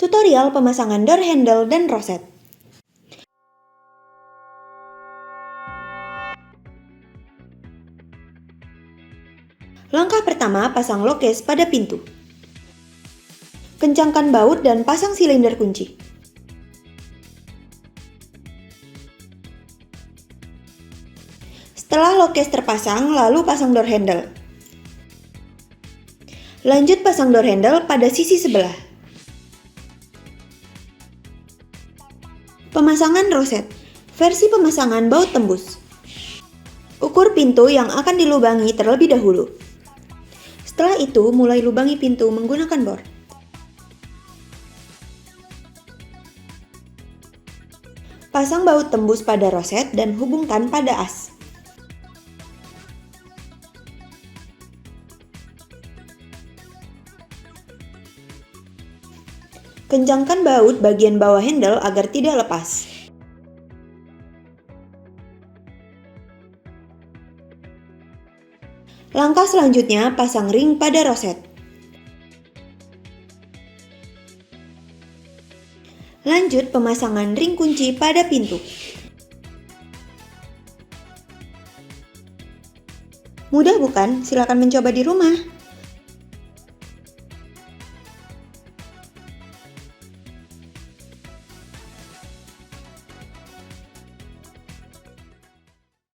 Tutorial pemasangan door handle dan roset. Langkah pertama, pasang lokes pada pintu. Kencangkan baut dan pasang silinder kunci. Setelah lokes terpasang, lalu pasang door handle. Lanjut pasang door handle pada sisi sebelah. Pemasangan roset. Versi pemasangan baut tembus. Ukur pintu yang akan dilubangi terlebih dahulu. Setelah itu, mulai lubangi pintu menggunakan bor. Pasang baut tembus pada roset dan hubungkan pada as. Kencangkan baut bagian bawah handle agar tidak lepas. Langkah selanjutnya, pasang ring pada roset. Lanjut pemasangan ring kunci pada pintu. Mudah bukan? Silakan mencoba di rumah.